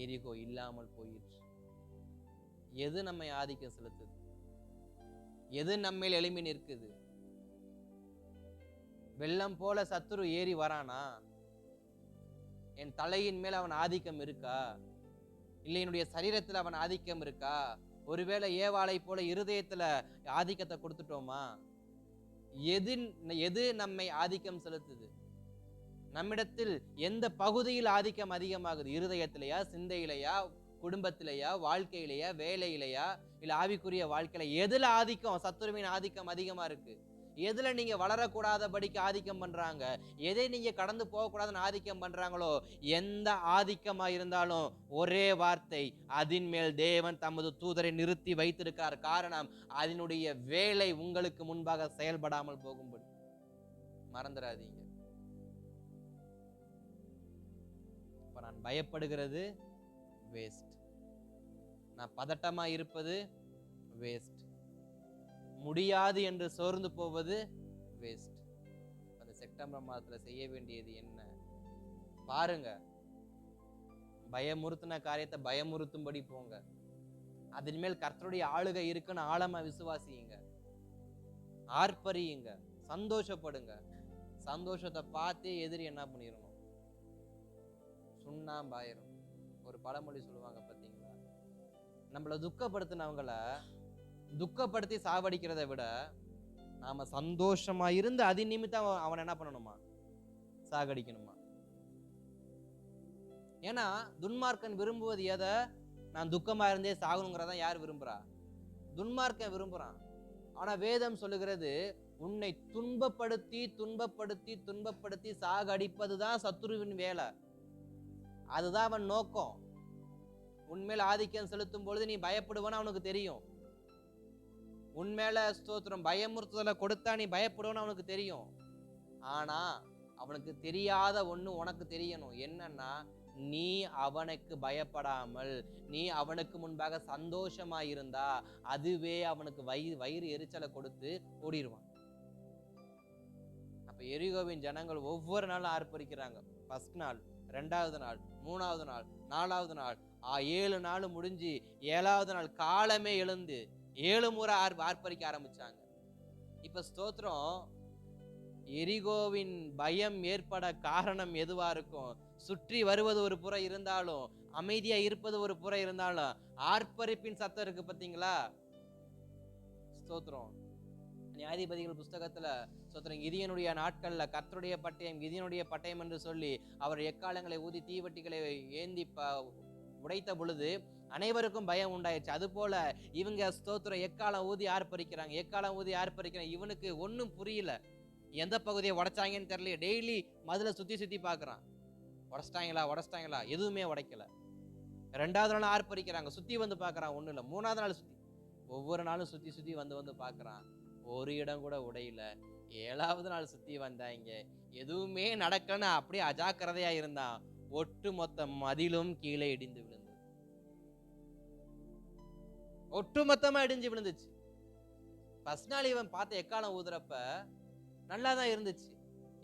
எரிகோ இல்லாமல் போயிற்று. எது நம்மை ஆதிக்கம் செலுத்துது? எது நம்மேல் எழும்பி நிற்குது? வெள்ளம் போல சத்துரு ஏறி வரானா? என் தலையின் மேல் அவன் ஆதிக்கம் இருக்கா? இல்லை என்னுடைய சரீரத்தில் அவன் ஆதிக்கம் இருக்கா? ஒருவேளை ஏவாளை போல இருதயத்துல ஆதிக்கத்தை கொடுத்துட்டோமா? எது நம்மை ஆதிக்கம் செலுத்துது? நம்மிடத்தில் எந்த பகுதியில் ஆதிக்கம் அதிகமாகுது? இருதயத்திலையா, சிந்தையிலையா, குடும்பத்திலையா, வாழ்க்கையிலையா, வேலையிலையா, இல்ல ஆவிக்குரிய வாழ்க்கையில? எதுல ஆதிக்கம், சத்துருவின் ஆதிக்கம் அதிகமா இருக்கு? எதுல நீங்க வளரக்கூடாதபடிக்கு ஆதிக்கம் பண்றாங்க? எதை நீங்க கடந்து போகக்கூடாதுன்னு ஆதிக்கம் பண்றாங்களோ, எந்த ஆதிக்கமா இருந்தாலும் ஒரே வார்த்தை, அதன் மேல் தேவன் தமது தூதரை நிறுத்தி வைத்திருக்கார். காரணம், அதனுடைய வேலை உங்களுக்கு முன்பாக செயல்படாமல் போகும்படி. மறந்துடாதீங்க. இப்ப நான் பயப்படுகிறது வேஸ்ட், நான் பதட்டமா இருப்பது வேஸ்ட், முடியாது என்று சோர்ந்து போவது வேஸ்ட். அந்த செப்டம்பர் மாதத்துல செய்ய வேண்டியது என்ன பாருங்க. பயமுறுத்தின காரியத்தை பயமுறுத்தும்படி போங்க. அதன் மேல் கர்த்தருடைய ஆளுகை இருக்குன்னு ஆழமா விசுவாசியுங்க, ஆர்ப்பரியுங்க, சந்தோஷப்படுங்க. சந்தோஷத்தை பார்த்தே எதிரி என்ன பண்ணிடணும்? சுண்ணாம்பாயிரும். ஒரு பழமொழி சொல்லுவாங்க பாத்தீங்களா, நம்மள துக்கப்படுத்தினவங்கள துக்கப்படுத்தி சாவடிக்கிறத விட நாம சந்தோஷமா இருந்து அது நிமித்தம் அவன் என்ன பண்ணணுமா? சாகடிக்கணுமா? ஏன்னா துன்மார்க்கன் விரும்புவது எதை? நான் துக்கமா இருந்தே சாகணுங்கிறதான் யார் விரும்புறா? துன்மார்க்கன் விரும்புறான். ஆனா வேதம் சொல்லுகிறது, உன்னை துன்பப்படுத்தி துன்பப்படுத்தி துன்பப்படுத்தி சாகடிப்பதுதான் சத்துருவின் வேலை. அதுதான் அவன் நோக்கம். உன்மேல் ஆதிக்கம் செலுத்தும் பொழுது நீ பயப்படுவான்னு அவனுக்கு தெரியும். உன்மேல ஸ்தோத்திரம் பயமுறுத்துதலை கொடுத்தா நீ பயப்படுவான்னு அவனுக்கு தெரியும். ஆனா அவனுக்கு தெரியாத ஒண்ணு உனக்கு தெரியணும். என்னன்னா, நீ அவனுக்கு பயப்படாமல் நீ அவனுக்கு முன்பாக சந்தோஷமா இருந்தா அதுவே அவனுக்கு வயிறு எரிச்சலை கொடுத்து ஓடிடுவான். அப்ப எரிகோவின் ஜனங்கள் ஒவ்வொரு நாளும் ஆர்ப்பரிக்கிறாங்க. ஃபர்ஸ்ட் நாள், 2வது நாள், 3வது நாள், 4வது நாள், 7 நாள் முடிஞ்சு 7வது நாள் காலமே எழுந்து 7 முறை ஆர்ப்பரிக்க ஆரம்பிச்சாங்க. இப்ப ஸ்தோத்திரம், எரிகோவின் பயம் ஏற்பட காரணம் எதுவா இருக்கும்? சுற்றி வருவது ஒரு புறம் இருந்தாலும், அமைதியா இருப்பது ஒரு புறம் இருந்தாலும், ஆர்ப்பரிப்பின் சத்தம் இருக்கு பாத்தீங்களா? ஸ்தோத்திரம். நியாயாதிபதிகள் புஸ்தகத்துல ஸ்தோத்திரம், கிதியோனுடைய நாட்கள்ல கர்த்தருடைய பட்டயம், கிதியோனுடைய பட்டயம் என்று சொல்லி அவர் எக்காலங்களை ஊதி தீவட்டிகளை ஏந்தி உடைத்த பொழுது அனைவருக்கும் பயம் உண்டாயிடுச்சு. அது போல இவங்க ஸ்தோத்திரம் எக்காலம் ஊதி ஆர்ப்பரிக்கிறாங்க, எக்காலம் ஊதி ஆர்ப்பரிக்கிறாங்க. இவனுக்கு ஒன்னும் புரியல, எந்த பகுதியை உடைச்சாங்கன்னு தெரியல. டெய்லி மதுல சுத்தி சுத்தி பாக்குறான், உடைச்சிட்டாங்களா, எதுவுமே உடைக்கல. 2வது நாள் ஆர்ப்பரிக்கிறாங்க, சுத்தி வந்து பாக்குறான், ஒண்ணு இல்ல. 3வது நாள் சுத்தி, ஒவ்வொரு நாளும் சுத்தி சுத்தி வந்து பாக்குறான், ஒரு இடம் கூட உடையல. 7வது நாள் சுத்தி வந்தாங்க, எதுவுமே நடக்கலன்னு அப்படியே அஜாக்கிரதையா இருந்தான். ஒட்டு மொத்த மதிலும் கீழே இடிந்து விழுந்தது. ஒட்டுமொத்தமா இடிஞ்சு விழுந்துச்சு. ஃபர்ஸ்ட் நாள் இவன் பார்த்த எக்காலம் ஊதுறப்ப நல்லாதான் இருந்துச்சு,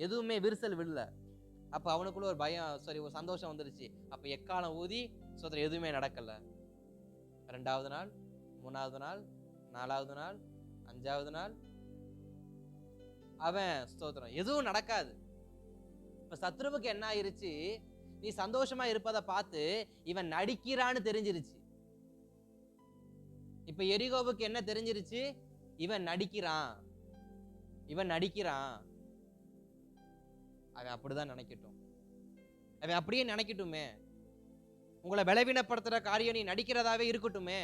எதுவுமே விரிசல் விழல. அப்ப அவனுக்குள்ள ஒரு பயம், ஒரு சந்தோஷம் வந்துருச்சு. அப்ப எக்காலம் ஊதி ஸ்தோத்திரம் எதுவுமே நடக்கல. 2வது நாள், 3வது நாள், 4வது நாள், 5வது நாள், அவன் ஸ்தோத்திரம் எதுவும் நடக்காது. இப்ப சத்ருவுக்கு என்ன ஆயிருச்சு? நீ சந்தோஷமா இருப்பதை பார்த்து இவன் நடிக்கிறான்னு தெரிஞ்சிருச்சு. இப்ப எரிகோவுக்கு என்ன தெரிஞ்சிருச்சு? இவன் நடிக்கிறான். அவன் அப்படிதான் நினைக்கட்டும், அவன் அப்படியே நினைக்கட்டுமே. உங்களை பலவீனப்படுத்துற காரியம் நீ நடிக்கிறதாவே இருக்கட்டுமே.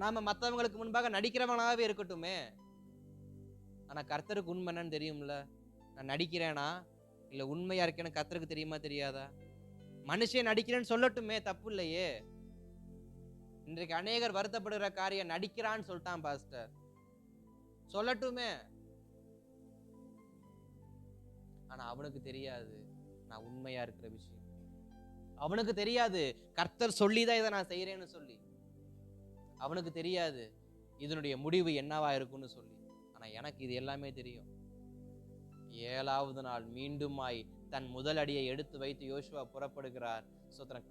நாம மற்றவங்களுக்கு முன்பாக நடிக்கிறவனாவே இருக்கட்டுமே. ஆனா கர்த்தருக்கு உண்மை என்னன்னு தெரியும்ல. நான் நடிக்கிறேனா இல்ல உண்மையா இருக்கேன்னு கர்த்தருக்கு தெரியுமா தெரியாதா? மனுஷன் நடிக்கிறேன்னு சொல்லட்டுமே, தப்பு இல்லையே. இன்றைக்கு அநேகர் வருத்தப்படுகிற காரியம் நடிக்கிறான்னு சொல்லிட்டான் பாஸ்டர், சொல்லட்டுமே. ஆனா அவனுக்கு தெரியாது நான் உண்மையா இருக்கிற விஷயம். அவனுக்கு தெரியாது கர்த்தர் சொல்லிதான் இதை நான் செய்யறேன்னு சொல்லி. அவனுக்கு தெரியாது இதனுடைய முடிவு என்னவா இருக்கும்னு சொல்லி. ஆனா எனக்கு இது எல்லாமே தெரியும். 7வது நாள் மீண்டுமாய் தன் முதல் அடியை எடுத்து வைத்து யோசுவா புறப்படுகிறார்.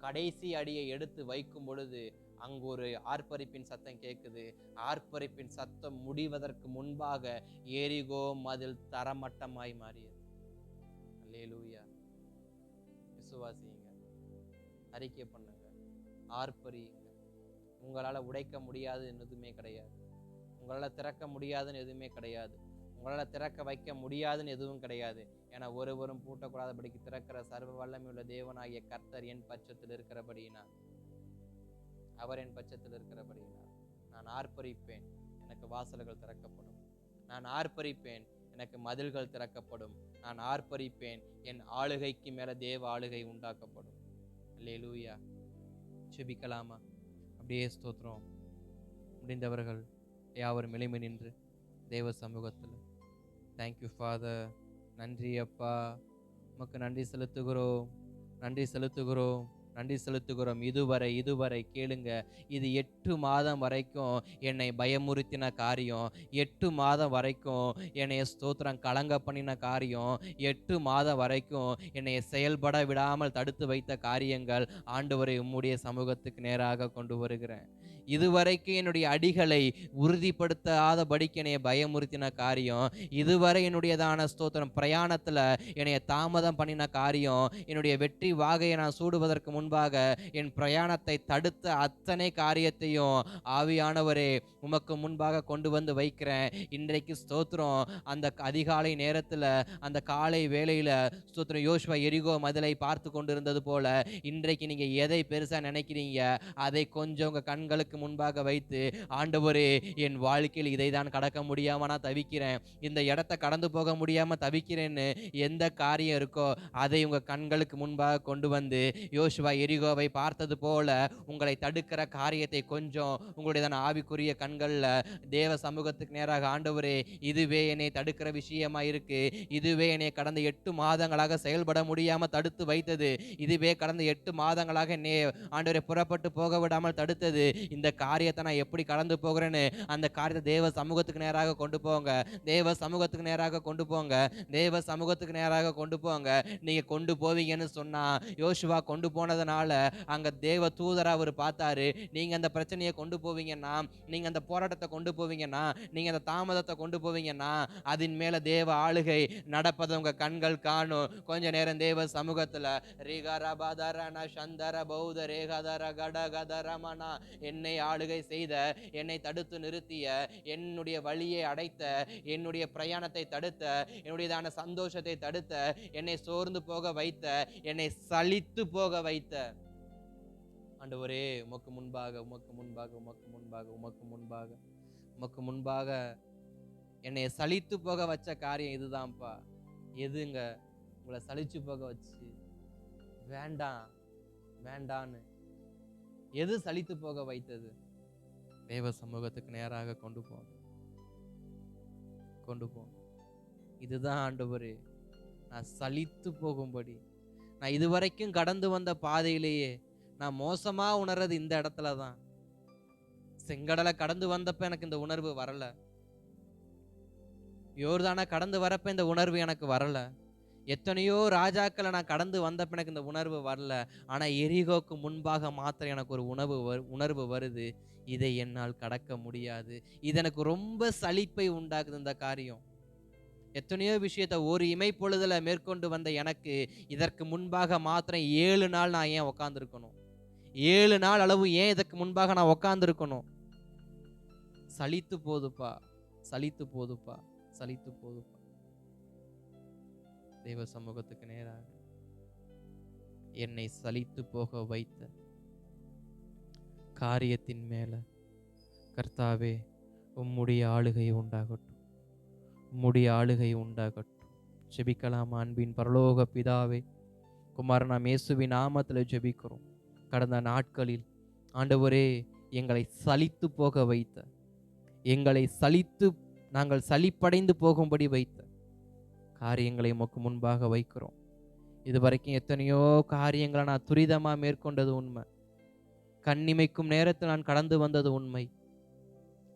கடைசி அடியை எடுத்து வைக்கும் பொழுது அங்கு ஒரு ஆர்ப்பரிப்பின் சத்தம் கேட்குது. ஆர்ப்பரிப்பின் சத்தம் முடிவதற்கு முன்பாக எரிகோ மதில் தரமட்டமாய் மாறியது. அல்லேலூயா. விசுவாசியுங்க, அறிக்கை பண்ணுங்க, ஆர்ப்பரியுங்க. உங்களால உடைக்க முடியாதுன்னு எதுவுமே கிடையாது, உங்களால திறக்க முடியாதுன்னு எதுவுமே கிடையாது, உங்களால திறக்க வைக்க முடியாதுன்னு எதுவும் கிடையாது. ஏன்னா ஒருவரும் பூட்டக்கூடாதபடிக்கு திறக்கிற சர்வ வல்லமையுள்ள தேவனாகிய கர்த்தர் என் பட்சத்தில் இருக்கிறபடியினார், அவர் என் பட்சத்தில் இருக்கிறபடியினார் நான் ஆர்ப்பரிப்பேன், எனக்கு வாசல்கள் திறக்கப்படும். நான் ஆர்ப்பரிப்பேன், எனக்கு மதில்கள் திறக்கப்படும். நான் ஆர்ப்பரிப்பேன், என் ஆளுகைக்கு மேல தேவ ஆளுகை உண்டாக்கப்படும். அல்லேலூயா. ஜெபிக்கலாமா? அப்படியே ஸ்தோத்திரம். முடிந்தவர்கள் யாவரும் எளிமை நின்று தேவ சமூகத்தில் தேங்க்யூ ஃபாதர், நன்றி அப்பா, உமக்கு நன்றி செலுத்துகிறோம், நன்றி செலுத்துகிறோம், நன்றி செலுத்துகிறோம். இதுவரை கேளுங்க, இது 8 மாதம் வரைக்கும் என்னை பயமுறுத்தின காரியம், 8 மாதம் வரைக்கும் என்னை ஸ்தோத்திரம் கலங்க பண்ணின காரியம், 8 மாதம் வரைக்கும் என்னை செயல்பட விடாமல் தடுத்து வைத்த காரியங்கள் ஆண்டவரை உம்முடைய சமூகத்துக்கு நேராக கொண்டு வருகிறேன். இதுவரைக்கும் என்னுடைய அடிகளை உறுதிப்படுத்தாதபடிக்கு என்னைய பயமுறுத்தின காரியம், இதுவரை என்னுடையதான ஸ்தோத்திரம் பிரயாணத்தில் என்னைய தாமதம் பண்ணின காரியம், என்னுடைய வெற்றி வாகையை நான் சூடுவதற்கு முன்பாக என் பிரயாணத்தை தடுத்த அத்தனை காரியத்தையும் ஆவியானவரே உமக்கு முன்பாக கொண்டு வந்து வைக்கிறேன். இன்றைக்கு ஸ்தோத்திரம் அந்த அதிகாலை நேரத்தில், அந்த காலை வேளையில் ஸ்தோத்திரம் யோசுவா எரிகோ மதிலை பார்த்து கொண்டிருந்தது போல இன்றைக்கு நீங்கள் எதை பெருசாக நினைக்கிறீங்க அதை கொஞ்சம் உங்கள் கண்களுக்கு முன்பாக வைத்து, ஆண்டவரே என் வாழ்க்கையில் இதை தான் கடக்க முடியாம நான் தவிக்கிறேன், இந்த இடத்தை கடந்து போக முடியாம தவிக்கிறேன்னு எந்த காரியம் இருக்கோ அதை உங்க கண்களுக்கு முன்பாக கொண்டு வந்து யோசுவா எரிகோவை பார்த்தது போல உங்களை தடுக்கிற காரியத்தை கொஞ்சம் உங்களுடைய ஆவிக்குரிய கண்கள்ல தேவ சமூகத்துக்கு நேராக, ஆண்டவரே இதுவே என்னை தடுக்கிற விஷயமா இருக்கு, இதுவே என்னை கடந்த 8 மாதங்களாக செயல்பட முடியாம தடுத்து வைத்தது, இதுவே கடந்த 8 மாதங்களாக என்னை ஆண்டவரே புறப்பட்டு போக விடாமல் தடுத்தது, இந்த காரியத்தை நான் எப்படி கடந்து போகிறேன்னு அந்த காரியத்தை தேவ சமூகத்துக்கு நேராக கொண்டு போங்க. தேவ சமூகத்துக்கு நேராக கொண்டு போங்க. தேவ சமூகத்துக்கு நேராக கொண்டு போங்க. நீங்க கொண்டு போவீங்கன்னு சொன்னா, யோசுவா கொண்டு போனதுனால அங்க தேவ தூதரை அவர் பார்த்தாரு. நீங்க அந்த பிரச்சனையை கொண்டு போவீங்கன்னா, நீங்க அந்த போராட்டத்தை கொண்டு போவீங்கன்னா, நீங்க அந்த தாமதத்தை கொண்டு போவீங்கன்னா, அதன் மேல தேவ ஆளுகை நடப்பதை உங்க கண்கள் காணும். கொஞ்ச நேரம் தேவ சமூகத்துல என்னை ஆளுகை செய்த, என்னை தடுத்து நிறுத்திய, என்னுடைய வழியை அடைத்த, என்னுடைய பிரயாணத்தை தடுத்த, என்னுடையதான சந்தோஷத்தை தடுத்த, என்னை சோர்ந்து போக வைத்த, என்னை சலித்து போக வைத்த ஆண்டவரே, உமக்கு முன்பாக உமக்கு முன்பாக உமக்கு முன்பாக உமக்கு முன்பாக உமக்கு முன்பாக என்னை சலித்து போக வச்ச காரியம் இதுதான்ப்பா. எதுங்க உங்களை சலிச்சு போக வச்சு வேண்டாம் வேண்டான்னு எது சலித்து போக வைத்தது? தேவ சமூகத்துக்கு நேராக கொண்டு போங்க, கொண்டு போங்க. இதுதான் ஆண்டவரே, நான் சலித்து போகும்படி, நான் இதுவரைக்கும் கடந்து வந்த பாதையிலேயே நான் மோசமா உணர்றது இந்த இடத்துல தான். செங்கடலை கடந்து வந்தப்ப எனக்கு இந்த உணர்வு வரல, யோர்தானை கடந்து வரப்ப இந்த உணர்வு எனக்கு வரல, எத்தனையோ ராஜாக்களை நான் கடந்து வந்தப்ப எனக்கு இந்த உணர்வு வரல. ஆனா எரிகோக்கு முன்பாக மாத்திரம் எனக்கு ஒரு உணர்வு வருது, இதை என்னால் கடக்க முடியாது. இது எனக்கு ரொம்ப சலிப்பை உண்டாக்குது இந்த காரியம். எத்தனையோ விஷயத்தை ஒரு இமைப்பொழுதுல மேற்கொண்டு வந்த எனக்கு இதற்கு முன்பாக மாத்திரம் 7 நாள் நான் ஏன் உட்கார்ந்துருக்கணும்? 7 நாள் அளவு ஏன் இதற்கு முன்பாக நான் உட்கார்ந்துருக்கணும்? சலித்து போதுப்பா, சலித்து போதுப்பா, சலித்து போதுப்பா. தேவ சமூகத்துக்கு நேராக என்னை சலித்து போக வைத்த காரியத்தின் மேல கர்த்தாவே உம்முடைய ஆளுகை உண்டாகட்டும், உம்முடைய ஆளுகை உண்டாகட்டும். ஜெபிக்கலாம். அன்பின் பரலோக பிதாவே, குமாரனாம் இயேசுவின் நாமத்தில் ஜெபிக்கிறோம். கடந்த நாட்களில் ஆண்டவரே எங்களை சலித்து போக வைத்த, எங்களை சலித்து நாங்கள் சலிப்படைந்து போகும்படி வைத்த காரியங்களை உமக்கு முன்பாக வைக்கிறோம். இதுவரைக்கும் எத்தனையோ காரியங்களை நான் துரிதமாக மேற்கொண்டது உண்மை, கண்ணிமைக்கும் நேரத்தில் நான் கடந்து வந்தது உண்மை.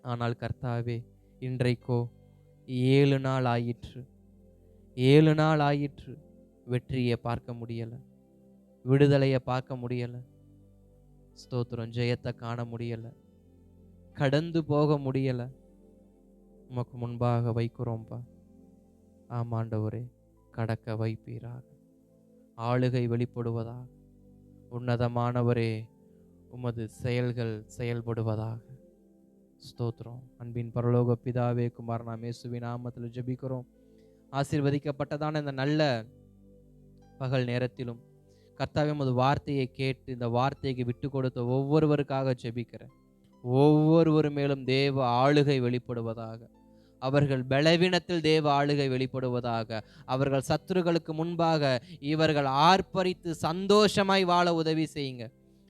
ஆனால் கர்த்தாவே, இன்றைக்கோ 7 நாள் ஆயிற்று, 7 நாள் ஆயிற்று. வெற்றியை பார்க்க முடியல, விடுதலையை பார்க்க முடியல, ஸ்தோத்திரம், ஜெயத்தை காண முடியல, கடந்து போக முடியல. உமக்கு முன்பாக வைக்கிறோம்பா. ஆமாண்டவரே, கடக்க வைப்பீராக, ஆளுகை வெளிப்படுவதாக, உன்னதமானவரே உமது செயல்கள் செயல்படுவதாக. ஸ்தோத்திரம். அன்பின் பரலோக பிதாவே, குமாரனாம் இயேசுவின் நாமத்தில் ஜெபிக்கிறோம். ஆசீர்வதிக்கப்பட்டதான இந்த நல்ல பகல் நேரத்திலும் கர்த்தாவே உமது வார்த்தையை கேட்டு இந்த வார்த்தைக்கு விட்டு கொடுத்த ஒவ்வொருவருக்காக ஜெபிக்கிறேன். ஒவ்வொருவர் மேலும் தேவ ஆளுகை வெளிப்படுவதாக, அவர்கள் பலவீனத்தில் தேவ ஆளுகை வெளிப்படுவதாக, அவர்கள் சத்துருக்களுக்கு முன்பாக இவர்கள் ஆர்ப்பரித்து சந்தோஷமாய் வாழ உதவி செய்யுங்க.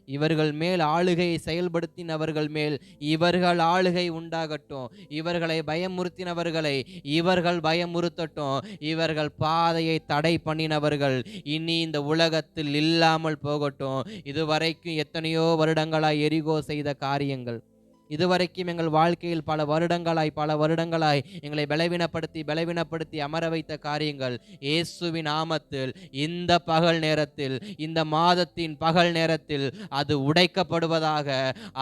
இவர்கள் மேல் ஆளுகையை செயல்படுத்தினவர்கள் மேல் இவர்கள் ஆளுகை உண்டாகட்டும். இவர்களை பயமுறுத்தினவர்களை இவர்கள் பயமுறுத்தட்டும். இவர்கள் பாதையை தடை பண்ணினவர்கள் இனி இந்த உலகத்தில் இல்லாமல் போகட்டும். இதுவரைக்கும் எத்தனையோ வருடங்களாய் எரிகோ செய்த காரியங்கள், இதுவரைக்கும் எங்கள் வாழ்க்கையில் பல வருடங்களாய் எங்களை பலவீனப்படுத்தி அமர வைத்த காரியங்கள் இயேசுவின் நாமத்தில் இந்த பகல் நேரத்தில், இந்த மாதத்தின் பகல் நேரத்தில் அது உடைக்கப்படுவதாக.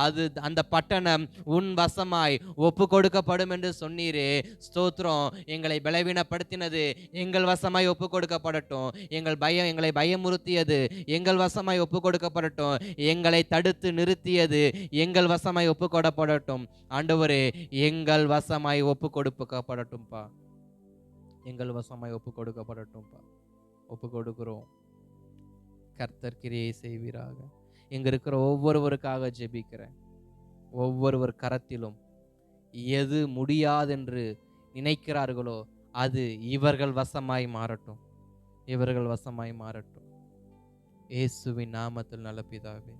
அது அந்த பட்டணம் உன் வசமாய் ஒப்பு கொடுக்கப்படும் என்று சொன்னீரே. ஸ்தோத்திரம். எங்களை பலவீனப்படுத்தினது எங்கள் வசமாய் ஒப்பு கொடுக்கப்படட்டும். எங்களை பயமுறுத்தியது எங்கள் வசமாய் ஒப்பு கொடுக்கப்படட்டும். எங்களை தடுத்து நிறுத்தியது எங்கள் வசமாய் ஒப்பு கொடுக்கப்படட்டும். ஆண்டவரே, எங்கள் வசமாய் ஒப்பு கொடுக்கப்படட்டும்பா, எங்கள் வசமாய் ஒப்பு கொடுக்கப்படட்டும்பா. ஒப்பு கொடுக்கிறோம். கர்த்தர் கிரியை செய்வீராக. இங்க இருக்கிற ஒவ்வொருவருக்காக ஜெபிக்கிறேன். ஒவ்வொருவர் கரத்திலும் எது முடியாதென்று நினைக்கிறார்களோ அது இவர்கள் வசமாய் மாறட்டும், இவர்கள் வசமாய் மாறட்டும். இயேசுவின் நாமத்தில் நல்ல பிதாவே.